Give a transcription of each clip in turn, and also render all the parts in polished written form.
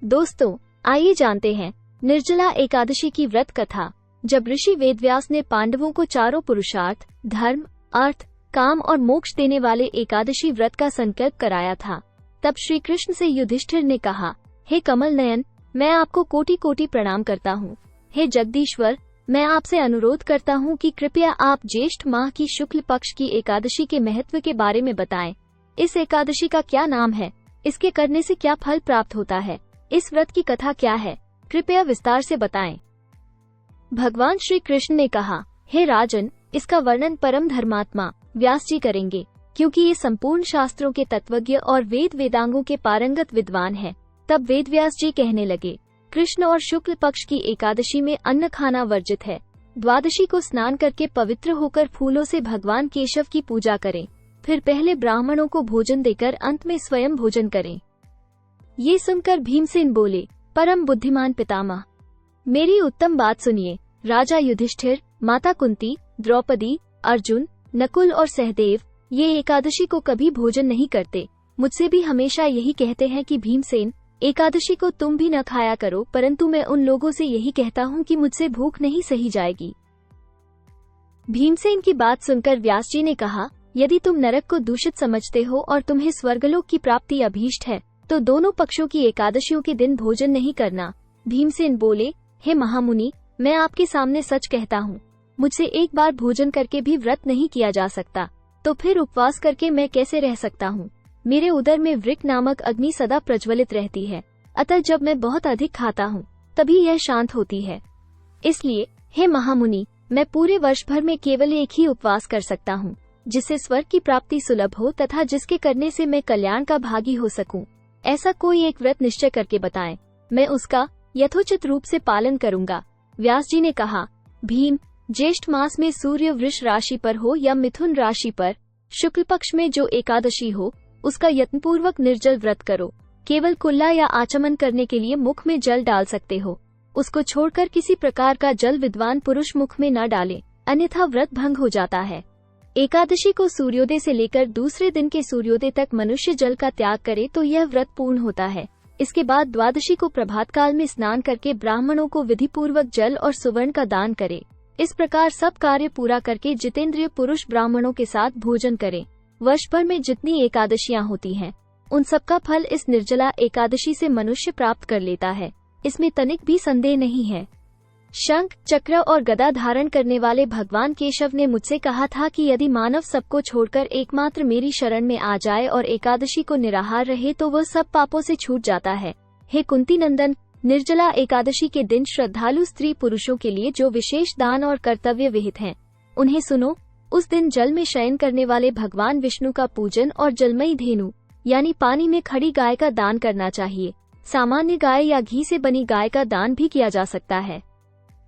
दोस्तों, आइए जानते हैं निर्जला एकादशी की व्रत कथा। जब ऋषि वेदव्यास ने पांडवों को चारों पुरुषार्थ, धर्म, अर्थ, काम और मोक्ष देने वाले एकादशी व्रत का संकल्प कराया था, तब श्री कृष्ण से युधिष्ठिर ने कहा, हे कमल नयन, मैं आपको कोटि कोटि प्रणाम करता हूँ। हे जगदीश्वर, मैं आपसे अनुरोध करता हूँ कि कृपया आप ज्येष्ठ माह की शुक्ल पक्ष की एकादशी के महत्व के बारे में बताएं। इस एकादशी का क्या नाम है? इसके करने से क्या फल प्राप्त होता है? इस व्रत की कथा क्या है? कृपया विस्तार से बताएं। भगवान श्री कृष्ण ने कहा, हे राजन, इसका वर्णन परम धर्मात्मा व्यास जी करेंगे, क्योंकि ये संपूर्ण शास्त्रों के तत्वज्ञ और वेदांगों के पारंगत विद्वान हैं। तब वेदव्यास जी कहने लगे, कृष्ण और शुक्ल पक्ष की एकादशी में अन्न खाना वर्जित है। द्वादशी को स्नान करके पवित्र होकर फूलों से भगवान केशव की पूजा करें, फिर पहले ब्राह्मणों को भोजन देकर अंत में स्वयं भोजन करें। ये सुनकर भीमसेन बोले, परम बुद्धिमान पितामह, मेरी उत्तम बात सुनिए। राजा युधिष्ठिर, माता कुंती, द्रौपदी, अर्जुन, नकुल और सहदेव ये एकादशी को कभी भोजन नहीं करते। मुझसे भी हमेशा यही कहते हैं कि भीमसेन, एकादशी को तुम भी न खाया करो, परंतु मैं उन लोगों से यही कहता हूँ कि मुझसे भूख नहीं सही जाएगी। भीमसेन की बात सुनकर व्यास जी ने कहा, यदि तुम नरक को दूषित समझते हो और तुम्हें स्वर्गलोक की प्राप्ति अभीष्ट है, तो दोनों पक्षों की एकादशियों के दिन भोजन नहीं करना। भीमसेन बोले, हे महामुनि, मैं आपके सामने सच कहता हूँ, मुझसे एक बार भोजन करके भी व्रत नहीं किया जा सकता, तो फिर उपवास करके मैं कैसे रह सकता हूँ? मेरे उदर में वृक्क नामक अग्नि सदा प्रज्वलित रहती है, अतः जब मैं बहुत अधिक खाता हूँ तभी यह शांत होती है। इसलिए हे महामुनि, मैं पूरे वर्ष भर में केवल एक ही उपवास कर सकता हूँ, जिससे स्वर्ग की प्राप्ति सुलभ हो तथा जिसके करने से मैं कल्याण का भागी हो सकूं। ऐसा कोई एक व्रत निश्चय करके बताएं, मैं उसका यथोचित रूप से पालन करूंगा। व्यास जी ने कहा, भीम, ज्येष्ठ मास में सूर्य वृष राशि पर हो या मिथुन राशि पर शुक्ल पक्ष में जो एकादशी हो, उसका यत्नपूर्वक निर्जल व्रत करो। केवल कुल्ला या आचमन करने के लिए मुख में जल डाल सकते हो। उसको छोड़कर किसी प्रकार का जल विद्वान पुरुष मुख में न डाले, अन्यथा व्रत भंग हो जाता है। एकादशी को सूर्योदय से लेकर दूसरे दिन के सूर्योदय तक मनुष्य जल का त्याग करे तो यह व्रत पूर्ण होता है। इसके बाद द्वादशी को प्रभात काल में स्नान करके ब्राह्मणों को विधि पूर्वक जल और सुवर्ण का दान करे। इस प्रकार सब कार्य पूरा करके जितेंद्रिय पुरुष ब्राह्मणों के साथ भोजन करे। वर्ष भर में जितनी एकादशियां होती हैं, उन सबका फल इस निर्जला एकादशी से मनुष्य प्राप्त कर लेता है। इसमें तनिक भी संदेह नहीं है। शंख, चक्र और गदा धारण करने वाले भगवान केशव ने मुझसे कहा था कि यदि मानव सबको छोड़कर एकमात्र मेरी शरण में आ जाए और एकादशी को निराहार रहे तो वह सब पापों से छूट जाता है। हे कुंती नंदन, निर्जला एकादशी के दिन श्रद्धालु स्त्री पुरुषों के लिए जो विशेष दान और कर्तव्य विहित हैं, उन्हें सुनो। उस दिन जल में शयन करने वाले भगवान विष्णु का पूजन और जलमयी धेनु यानी पानी में खड़ी गाय का दान करना चाहिए। सामान्य गाय या घी से बनी गाय का दान भी किया जा सकता है।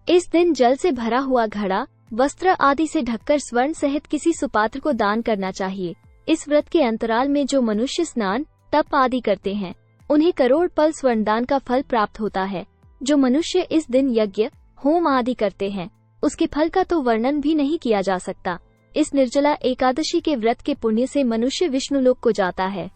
इस दिन जल से भरा हुआ घड़ा, वस्त्र आदि से ढककर स्वर्ण सहित किसी सुपात्र को दान करना चाहिए। इस व्रत के अंतराल में जो मनुष्य स्नान, तप आदि करते हैं, उन्हें करोड़ पल स्वर्णदान का फल प्राप्त होता है। जो मनुष्य इस दिन यज्ञ, होम आदि करते हैं, उसके फल का तो वर्णन भी नहीं किया जा सकता। इस निर्जला एकादशी के व्रत के पुण्य से मनुष्य विष्णु लोक को जाता है।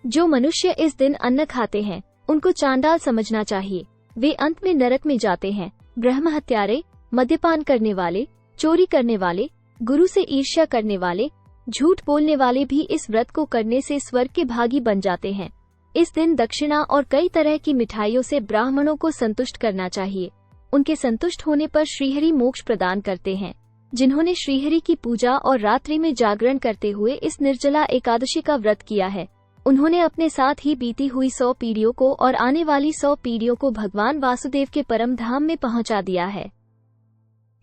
जो मनुष्य इस दिन अन्न खाते हैं, उनको चांडाल समझना चाहिए। वे अंत में नरक में जाते हैं। ब्रह्म हत्यारे, मद्यपान करने वाले, चोरी करने वाले, गुरु से ईर्ष्या करने वाले, झूठ बोलने वाले भी इस व्रत को करने से स्वर्ग के भागी बन जाते हैं। इस दिन दक्षिणा और कई तरह की मिठाइयों से ब्राह्मणों को संतुष्ट करना चाहिए। उनके संतुष्ट होने पर श्रीहरि मोक्ष प्रदान करते हैं। जिन्होंने श्रीहरि की पूजा और रात्रि में जागरण करते हुए इस निर्जला एकादशी का व्रत किया है, उन्होंने अपने साथ ही बीती हुई 100 पीढ़ियों को और आने वाली 100 पीढ़ियों को भगवान वासुदेव के परम धाम में पहुंचा दिया है।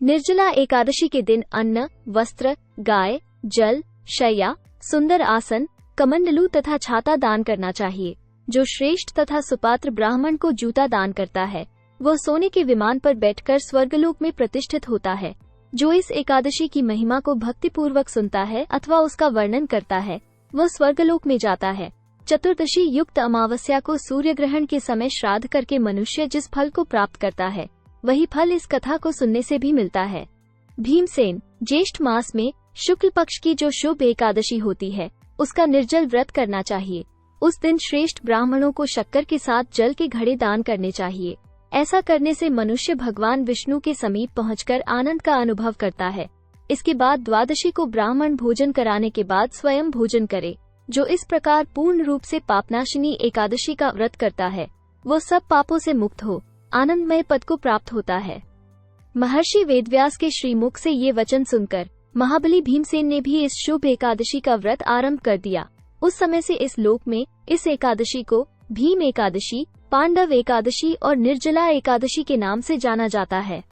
निर्जला एकादशी के दिन अन्न, वस्त्र, गाय, जल, शैया, सुंदर आसन, कमंडलू तथा छाता दान करना चाहिए। जो श्रेष्ठ तथा सुपात्र ब्राह्मण को जूता दान करता है, वह सोने के विमान पर बैठकर स्वर्गलोक में प्रतिष्ठित होता है। जो इस एकादशी की महिमा को भक्तिपूर्वक सुनता है अथवा उसका वर्णन करता है, वह स्वर्गलोक में जाता है। चतुर्दशी युक्त अमावस्या को सूर्य ग्रहण के समय श्राद्ध करके मनुष्य जिस फल को प्राप्त करता है, वही फल इस कथा को सुनने से भी मिलता है। भीमसेन, ज्येष्ठ मास में शुक्ल पक्ष की जो शुभ एकादशी होती है, उसका निर्जल व्रत करना चाहिए। उस दिन श्रेष्ठ ब्राह्मणों को शक्कर के साथ जल के घड़े दान करने चाहिए। ऐसा करने से मनुष्य भगवान विष्णु के समीप पहुंचकर आनंद का अनुभव करता है। इसके बाद द्वादशी को ब्राह्मण भोजन कराने के बाद स्वयं भोजन करे। जो इस प्रकार पूर्ण रूप से पापनाशिनी एकादशी का व्रत करता है वो सब पापों से मुक्त हो आनंदमय पद को प्राप्त होता है। महर्षि वेदव्यास के श्रीमुख से ये वचन सुनकर महाबली भीमसेन ने भी इस शुभ एकादशी का व्रत आरंभ कर दिया। उस समय से इस लोक में इस एकादशी को भीम एकादशी, पांडव एकादशी और निर्जला एकादशी के नाम से जाना जाता है।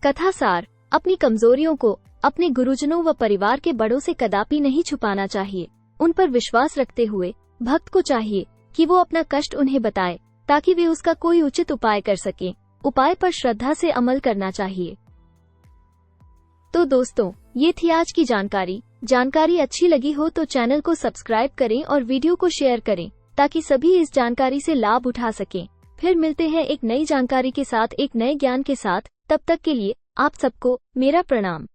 कथा सार: अपनी कमजोरियों को अपने गुरुजनों व परिवार के बड़ों से कदापि नहीं छुपाना चाहिए। उन पर विश्वास रखते हुए भक्त को चाहिए कि वो अपना कष्ट उन्हें बताए ताकि वे उसका कोई उचित उपाय कर सकें। उपाय पर श्रद्धा से अमल करना चाहिए। तो दोस्तों, ये थी आज की जानकारी अच्छी लगी हो तो चैनल को सब्सक्राइब करें और वीडियो को शेयर करें ताकि सभी इस जानकारी से लाभ उठा सकें। फिर मिलते हैं एक नई जानकारी के साथ, एक नए ज्ञान के साथ। तब तक के लिए आप सबको मेरा प्रणाम।